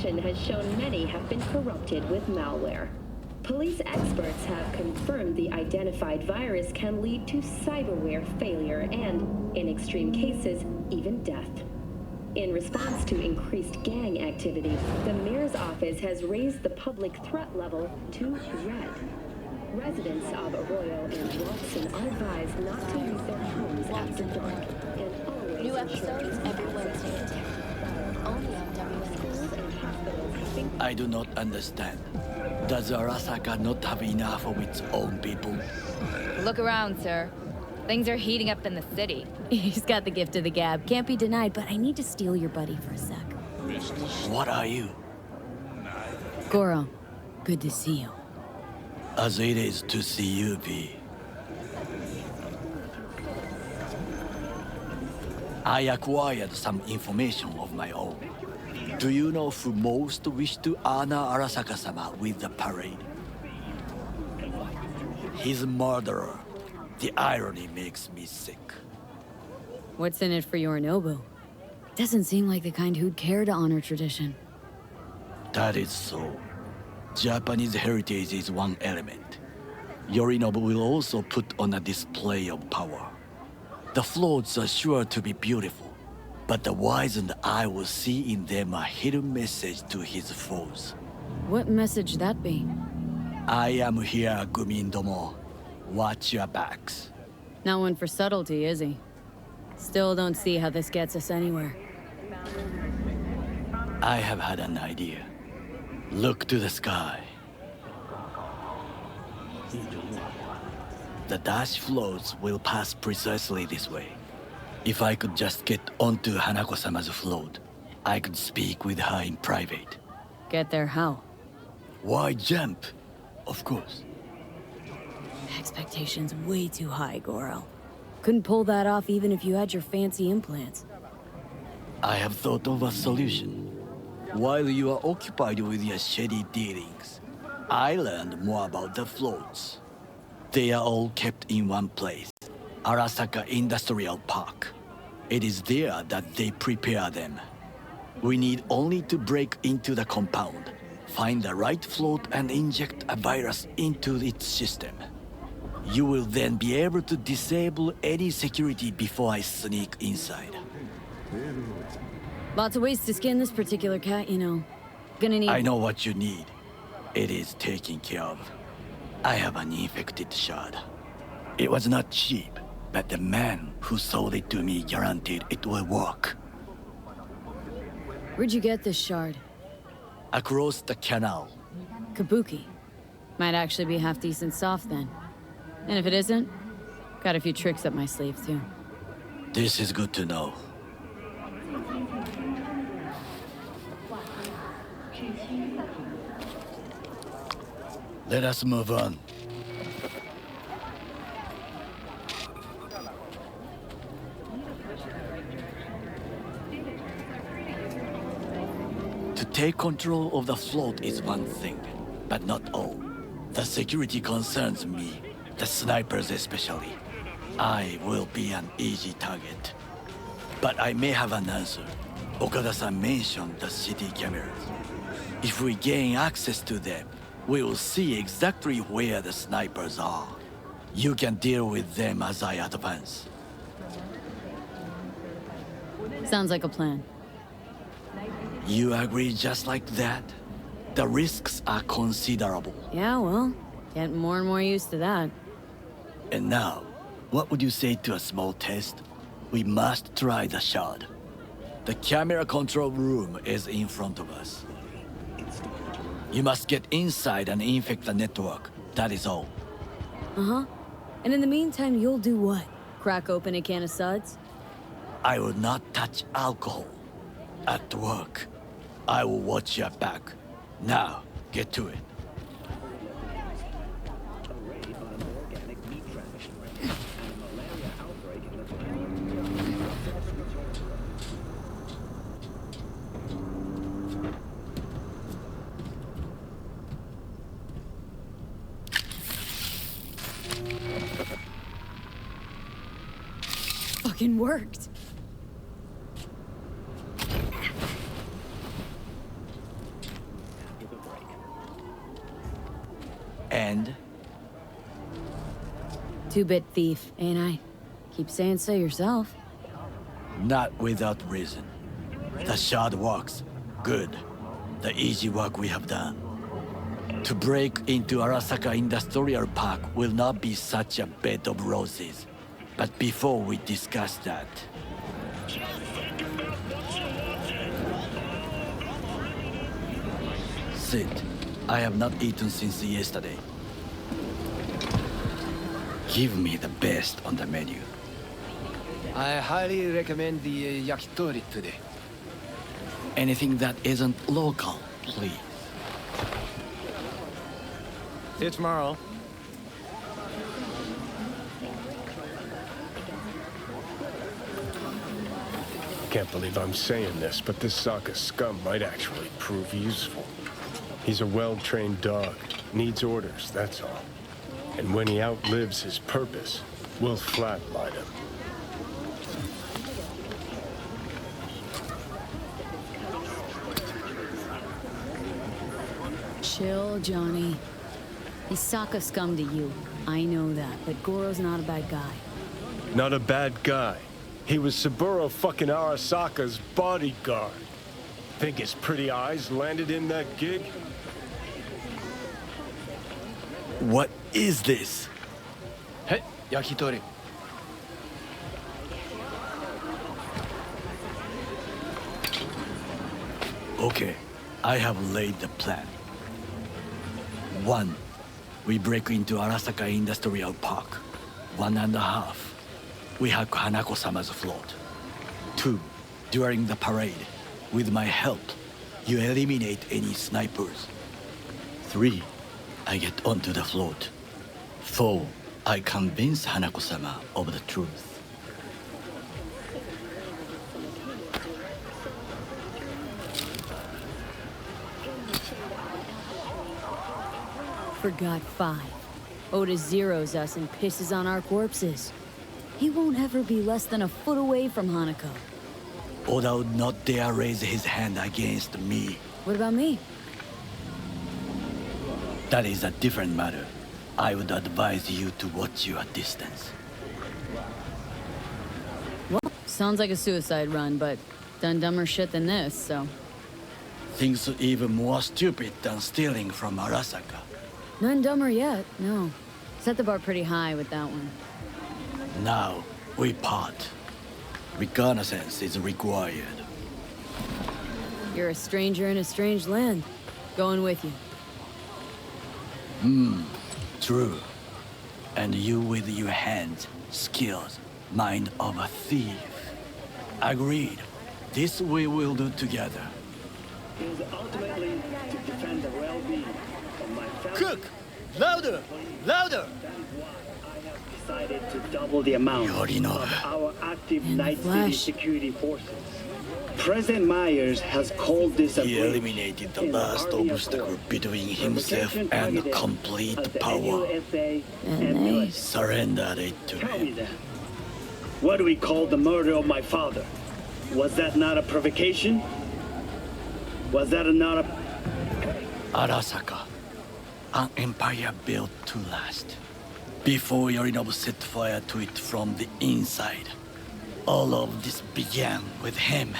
inspection has shown many have been corrupted with malware. Police experts have confirmed the identified virus can lead to cyberware failure and, in extreme cases, even death. In response to increased gang activity, the mayor's office has raised the public threat level to red. Residents of Arroyo and Watson are advised not to leave their homes after dark and always New episodes every Wednesday at 10. Only on WNS. I do not understand. Does Arasaka not have enough of its own people? Look around, sir. Things are heating up in the city. He's got the gift of the gab. Can't be denied, but I need to steal your buddy for a sec. What are you? Goro, good to see you. As it is to see you, V. I acquired some information of my own. Do you know who most wish to honor Arasaka-sama with the parade? His murderer. The irony makes me sick. What's in it for Yorinobu? Doesn't seem like the kind who'd care to honor tradition. That is so. Japanese heritage is one element. Yorinobu will also put on a display of power. The floats are sure to be beautiful, but the wizened eye will see in them a hidden message to his foes. What message that be? I am here, Gumindomo. Watch your backs. Not one for subtlety, is he? Still don't see how this gets us anywhere. I have had an idea. Look to the sky. The dash floats will pass precisely this way. If I could just get onto Hanako-sama's float, I could speak with her in private. Get there how? Why jump? Of course. Expectations way too high, Goro. Couldn't pull that off even if you had your fancy implants. I have thought of a solution. While you are occupied with your shady dealings, I learned more about the floats. They are all kept in one place, Arasaka Industrial Park. It is there that they prepare them. We need only to break into the compound, find the right float and inject a virus into its system. You will then be able to disable any security before I sneak inside. Lots of ways to skin this particular cat, you know. Gonna need... I know what you need. It is taken care of. I have an infected shard. It was not cheap, but the man who sold it to me guaranteed it will work. Where'd you get this shard? Across the canal. Kabuki. Might actually be half decent soft then. And if it isn't, got a few tricks up my sleeve too. This is good to know. Let us move on. To take control of the float is one thing, but not all. The security concerns me, the snipers especially. I will be an easy target. But I may have an answer. Okada-san mentioned the city cameras. If we gain access to them, we will see exactly where the snipers are. You can deal with them as I advance. Sounds like a plan. You agree just like that? The risks are considerable. Yeah, well, getting more and more used to that. And now, what would you say to a small test? We must try the shard. The camera control room is in front of us. You must get inside and infect the network. That is all. Uh-huh. And in the meantime, you'll do what? Crack open a can of suds? I will not touch alcohol. At work, I will watch your back. Now, get to it. Fucking worked. Two-bit thief, ain't I? Keep saying so yourself. Not without reason. The shard works. Good. The easy work we have done. To break into Arasaka Industrial Park will not be such a bed of roses. But before we discuss that... Sit. I have not eaten since yesterday. Give me the best on the menu. I highly recommend the yakitori today. Anything that isn't local, please. See you tomorrow. Can't believe I'm saying this, but this Saka scum might actually prove useful. He's a well-trained dog. Needs orders, that's all. And when he outlives his purpose, we'll flatline him. Chill, Johnny. He's Saka scum to you. I know that, but Goro's not a bad guy. Not a bad guy. He was Saburo fucking Arasaka's bodyguard. Think his pretty eyes landed in that gig? What is this? Hey, yakitori. Okay, I have laid the plan. 1. We break into Arasaka Industrial Park. 1.5. We hack Hanako-sama's float. 2. During the parade, with my help, you eliminate any snipers. 3. I get onto the float. 4. I convince Hanako-sama of the truth. Forgot 5. Oda zeroes us and pisses on our corpses. He won't ever be less than a foot away from Hanako. Oda would not dare raise his hand against me. What about me? That is a different matter. I would advise you to watch your distance. Well, sounds like a suicide run, but done dumber shit than this, so... Things even more stupid than stealing from Arasaka. None dumber yet, no. Set the bar pretty high with that one. Now, we part. Reconnaissance is required. You're a stranger in a strange land. Going with you. True. And you with your hands, skills, mind of a thief. Agreed. This we will do together. Is ultimately to defend the well-being of my family. Cook! Louder! Louder! That is why I have decided to double the amount Yorinobu. of our active In the Night City flesh. security forces. President Myers has called this a He breach eliminated the in last Army obstacle Accord. between himself Provocation and targeted complete at the power. NUSA And and they- military. Surrendered it to Tell me him. then, what do we call the murder of my father? Was that not a provocation? Was that not a... Arasaka. An empire built to last. Before Yorinobu set fire to it from the inside. All of this began with him.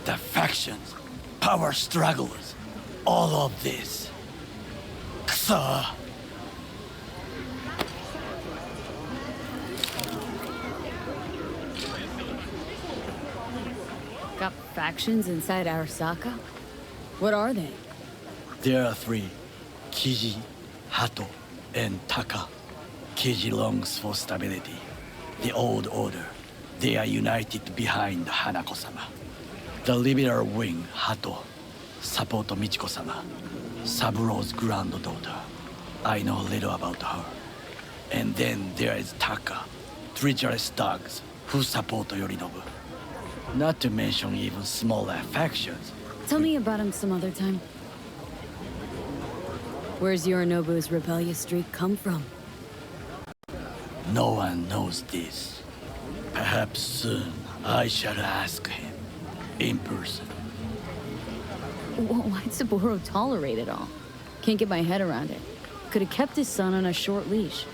The factions, power struggles, all of this. Kusa! Got factions inside Arasaka? What are they? There are 3. Kiji, Hato, and Taka. Kiji longs for stability. The old order. They are united behind Hanako-sama. The liberal wing, Hato, support Michiko-sama, Saburo's granddaughter. I know little about her. And then there is Taka, treacherous dogs, who support Yorinobu. Not to mention even smaller factions. Tell me about him some other time. Where's Yorinobu's rebellious streak come from? No one knows this. Perhaps soon I shall ask him in person. Why'd Saburo tolerate it all? Can't get my head around it. Could have kept his son on a short leash.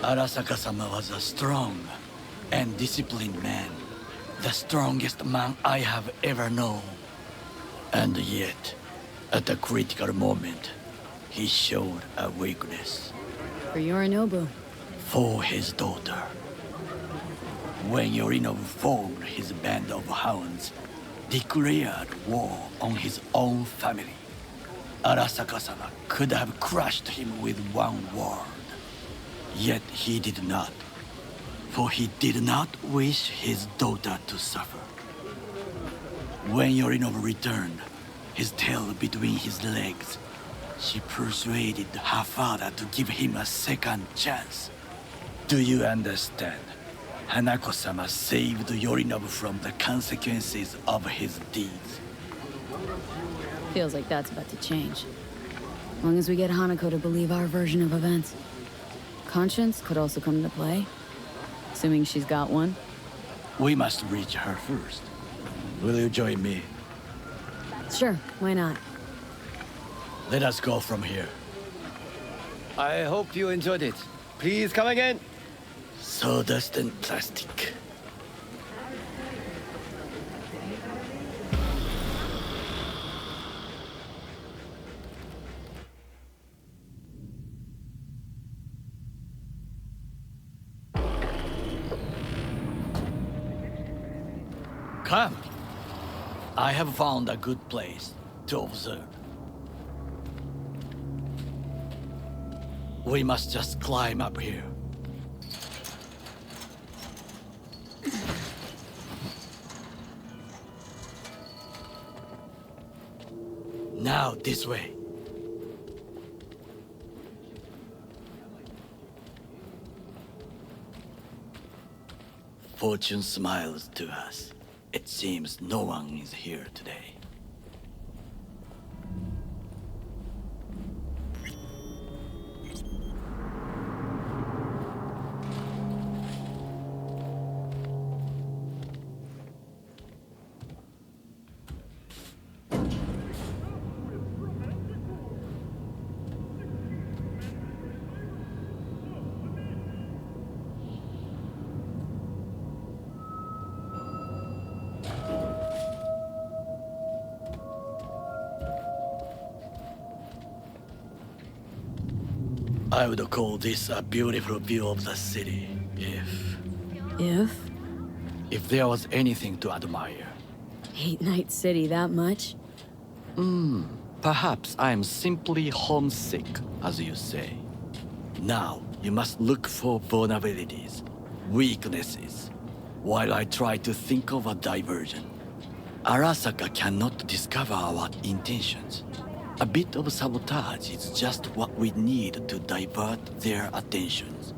Arasaka-sama was a strong and disciplined man. The strongest man I have ever known. And yet, at a critical moment, he showed a weakness. For Yorinobu. For his daughter. When Yorinobu formed his band of hounds, declared war on his own family, Arasaka-sama could have crushed him with one word. Yet he did not, for he did not wish his daughter to suffer. When Yorinobu returned, his tail between his legs, she persuaded her father to give him a second chance. Do you understand? Hanako-sama saved Yorinobu from the consequences of his deeds. Feels like that's about to change. As long as we get Hanako to believe our version of events. Conscience could also come into play, assuming she's got one. We must reach her first. Will you join me? Sure, why not? Let us go from here. I hope you enjoyed it. Please come again. Sawdust and plastic. Come. I have found a good place to observe. We must just climb up here. Now, this way. Fortune smiles to us. It seems no one is here today. I would call this a beautiful view of the city, if there was anything to admire. Hate Night City that much? Perhaps I'm simply homesick, as you say. Now, you must look for vulnerabilities, weaknesses, while I try to think of a diversion. Arasaka cannot discover our intentions. A bit of sabotage is just what we need to divert their attentions.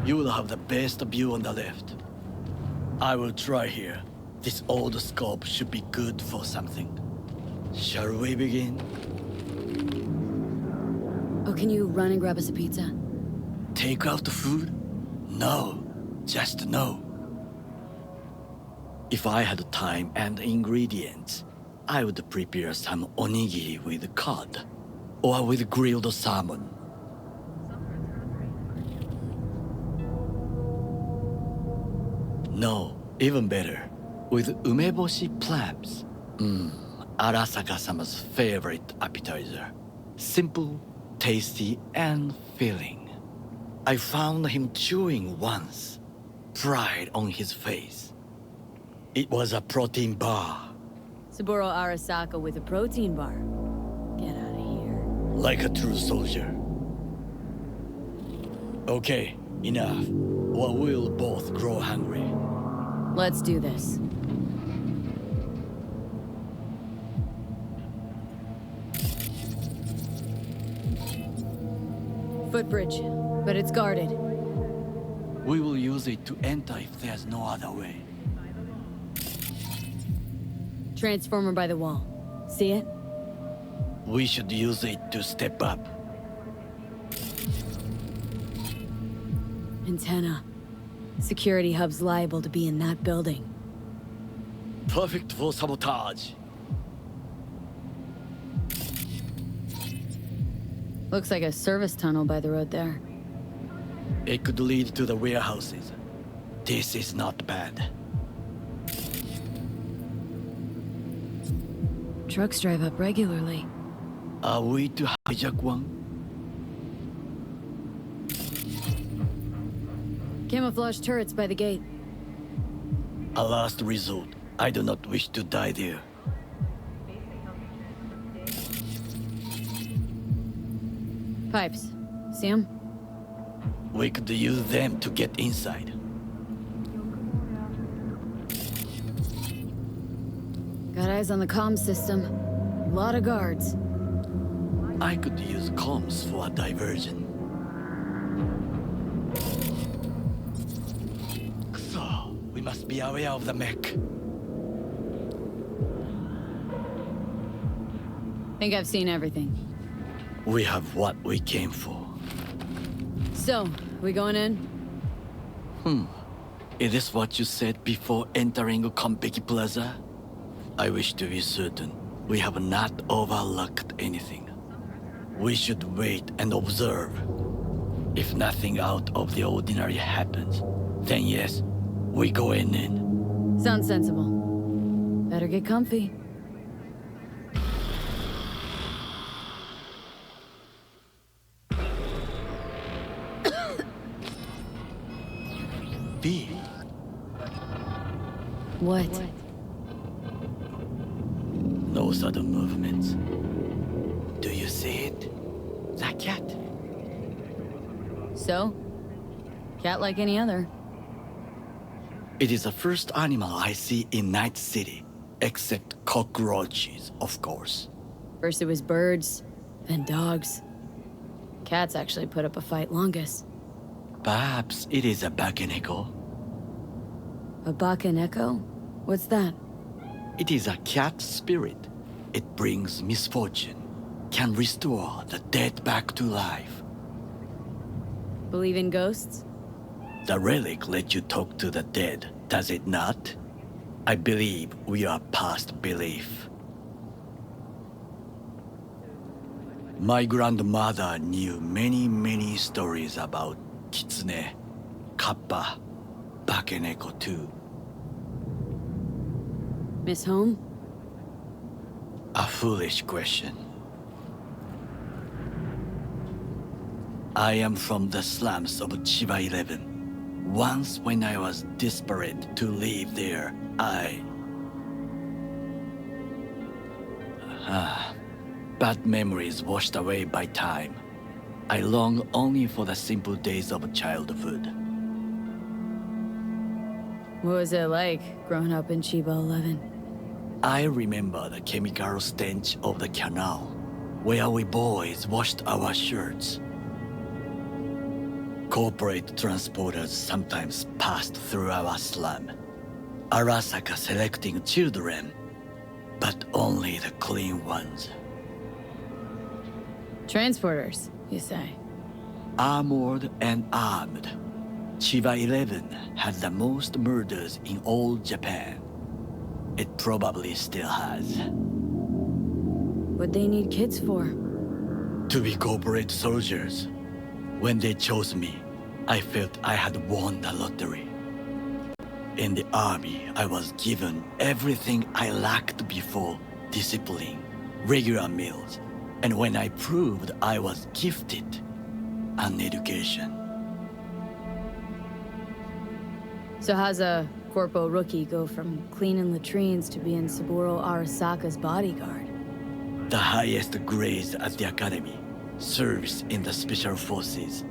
You will have the best view on the left. I will try here. This old scope should be good for something. Shall we begin? Oh, can you run and grab us a pizza? Take out the food? No, just no. If I had time and ingredients, I would prepare some onigiri with cod, or with grilled salmon. No, even better, with umeboshi clams. Arasaka-sama's favorite appetizer. Simple, tasty, and filling. I found him chewing once, pride on his face. It was a protein bar. Saburo Arasaka with a protein bar. Get out of here. Like a true soldier. Okay, enough, or we'll both grow hungry. Let's do this. Footbridge, but it's guarded. We will use it to enter if there's no other way. Transformer by the wall. See it? We should use it to step up. Antenna. Security hub's liable to be in that building. Perfect for sabotage. Looks like a service tunnel by the road there. It could lead to the warehouses. This is not bad. Trucks drive up regularly. Are we to hijack one? Camouflage turrets by the gate. A last resort. I do not wish to die there. Pipes. See 'em? We could use them to get inside. Got eyes on the comm system. Lot of guards. I could use comms for a diversion. So, we must be aware of the mech. Think I've seen everything. We have what we came for. So, we going in? Is this what you said before entering Konpeki Plaza? I wish to be certain we have not overlooked anything. We should wait and observe. If nothing out of the ordinary happens, then yes, we go in. Sounds sensible. Better get comfy. B. What? No sudden movements. Do you see it? The cat. So? Cat like any other. It is the first animal I see in Night City, except cockroaches, of course. First it was birds, then dogs. Cats actually put up a fight longest. Perhaps it is a bakeneko. A bakaneko? What's that? It is a cat spirit. It brings misfortune, can restore the dead back to life. Believe in ghosts? The relic lets you talk to the dead, does it not? I believe we are past belief. My grandmother knew many stories about Kitsune, Kappa, Bakeneko too. Miss Home? A foolish question. I am from the slums of Chiba 11. Once when I was desperate to live there, bad memories washed away by time. I long only for the simple days of childhood. What was it like growing up in Chiba 11? I remember the chemical stench of the canal, where we boys washed our shirts. Corporate transporters sometimes passed through our slum. Arasaka selecting children, but only the clean ones. Transporters, you say? Armored and armed. Chiba 11 had the most murders in all Japan. It probably still has. What they need kids for? To be corporate soldiers. When they chose me, I felt I had won the lottery. In the army, I was given everything I lacked before: discipline, regular meals, and when I proved I was gifted, an education. So how's a corpo rookie go from cleaning latrines to being Saburo Arasaka's bodyguard? The highest grades at the academy, serves in the special forces,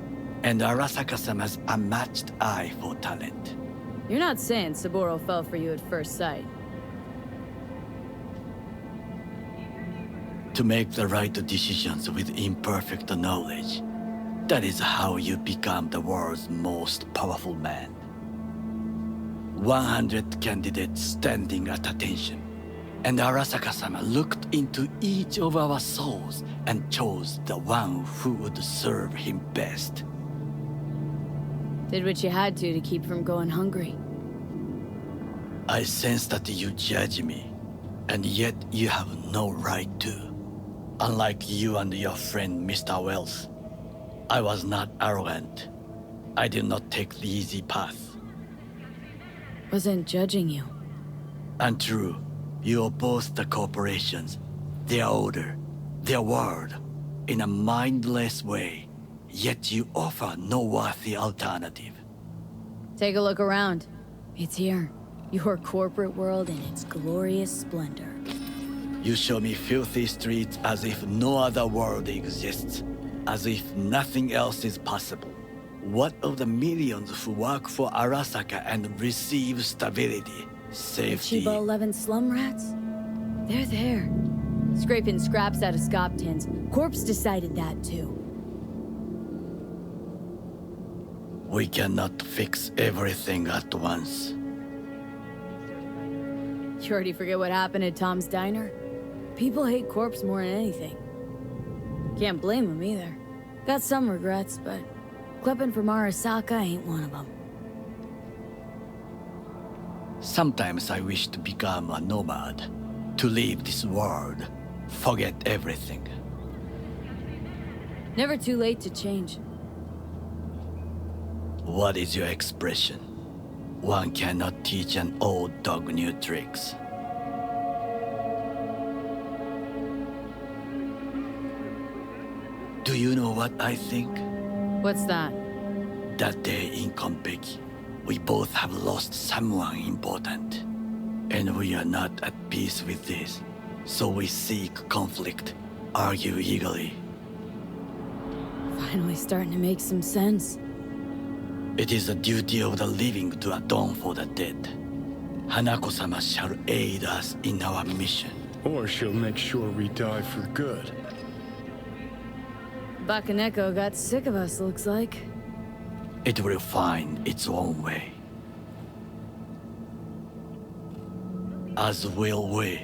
and Arasaka-sama's unmatched eye for talent. You're not saying Saburo fell for you at first sight. To make the right decisions with imperfect knowledge, that is how you become the world's most powerful man. 100 candidates standing at attention, and Arasaka-sama looked into each of our souls and chose the one who would serve him best. Did what you had to keep from going hungry. I sense that you judge me, and yet you have no right to. Unlike you and your friend Mr. Wells, I was not arrogant. I did not take the easy path. Wasn't judging you. Untrue. You oppose the corporations, their order, their word, in a mindless way. Yet you offer no worthy alternative. Take a look around. It's here. Your corporate world in its glorious splendor. You show me filthy streets as if no other world exists, as if nothing else is possible. What of the millions who work for Arasaka and receive stability, safety? Chiba 11 slum rats? They're there. Scraping scraps out of scop tins. Corpse decided that too. We cannot fix everything at once. You already forget what happened at Tom's Diner? People hate Corpse more than anything. Can't blame them either. Got some regrets, but clipping from Arasaka ain't one of them. Sometimes I wish to become a nomad, to leave this world, forget everything. Never too late to change. What is your expression? One cannot teach an old dog new tricks. Do you know what I think? What's that? That day in Konpeki, we both have lost someone important. And we are not at peace with this. So we seek conflict, argue eagerly. Finally starting to make some sense. It is the duty of the living to atone for the dead. Hanako-sama shall aid us in our mission. Or she'll make sure we die for good. Bakaneko got sick of us, looks like. It will find its own way. As will we.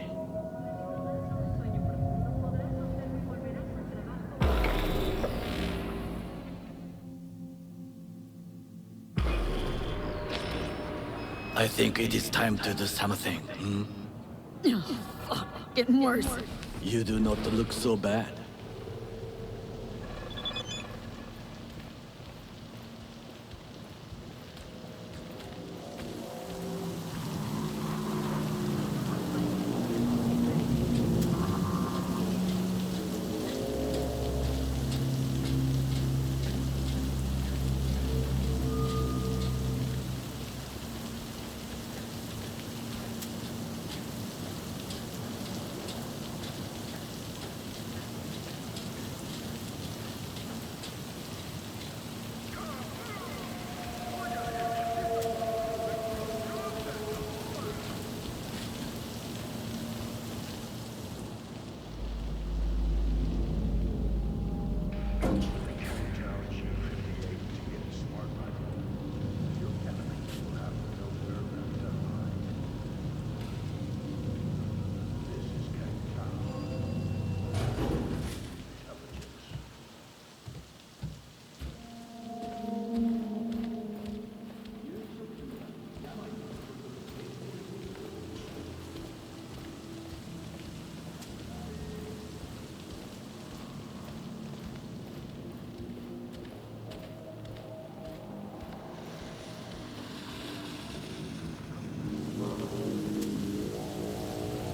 I think it is time to do something, Getting worse. You do not look so bad.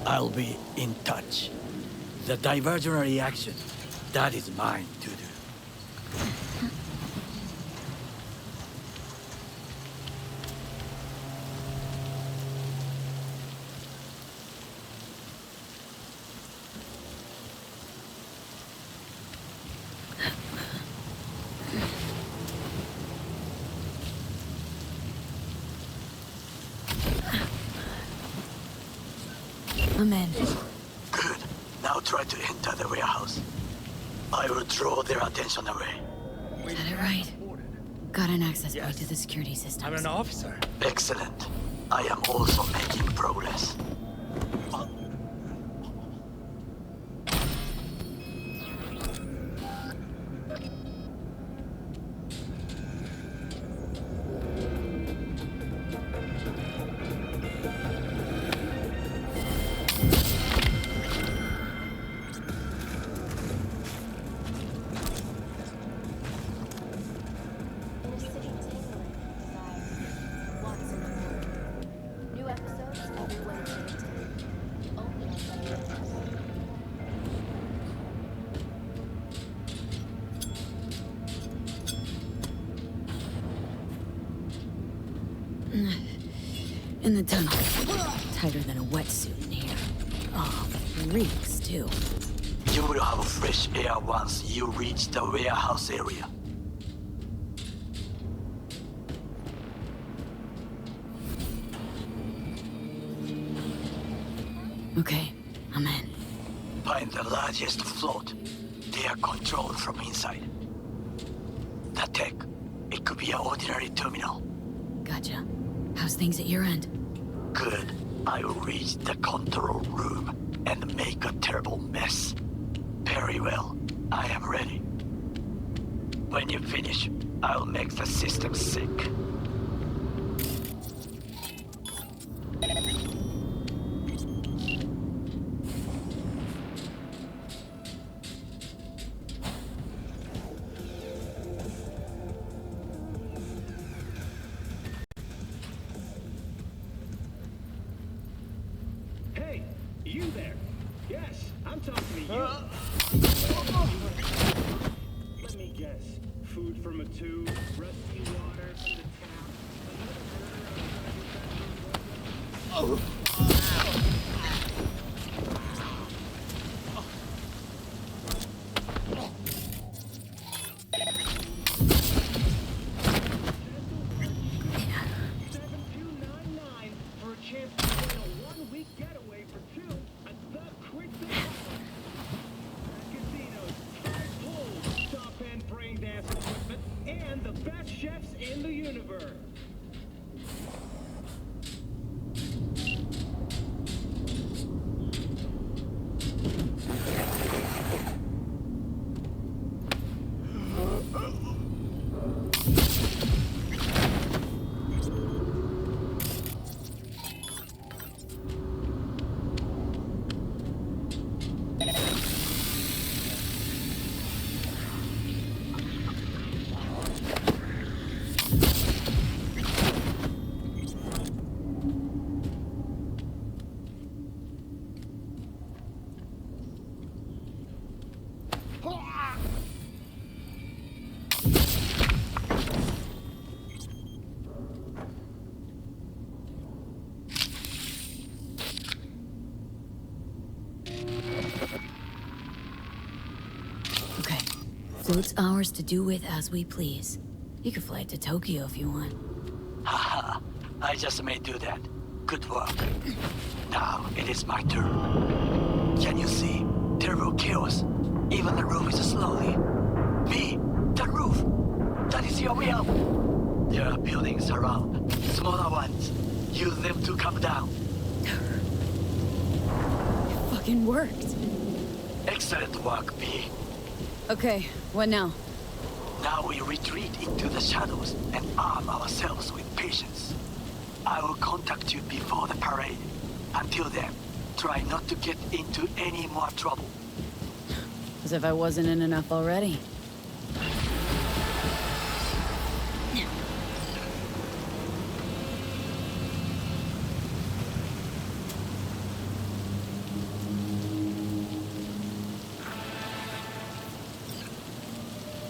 I'll be in touch. The divergent reaction, that is mine to do. I'm in. Good. Now try to enter the warehouse. I will draw their attention away. Got it right. Got an access point to the security systems. I'm an officer. Excellent. I am also making progress. In the tunnel. Tighter than a wetsuit in here. Oh, reeks, too. You will have fresh air once you reach the warehouse area. Okay, I'm in. Find the largest float. They are controlled from inside. The tech, it could be an ordinary terminal. Gotcha. How's things at your end? Good. I will reach the control room and make a terrible mess. Very well. I am ready. When you finish, I'll make the system sick. Hey, you there? Yes, I'm talking to you. Let me guess. Food from a tube, rusty water from the tap. For a chance to win a one-week getaway for two at the Quick Casinos, 5 pools, top-end brain dance equipment, and the best chefs in the universe. Okay. Float's ours to do with as we please. You can fly it to Tokyo if you want. Haha, I just may do that. Good work. Now it is my turn. Can you see? Terrible chaos. Even the roof is slowly. V, the roof! That is your way out! There are buildings around, smaller ones. Use them to come down. It fucking worked. Excellent work, V. Okay, what now? Now we retreat into the shadows and arm ourselves with patience. I will contact you before the parade. Until then, try not to get into any more trouble. As if I wasn't in enough already.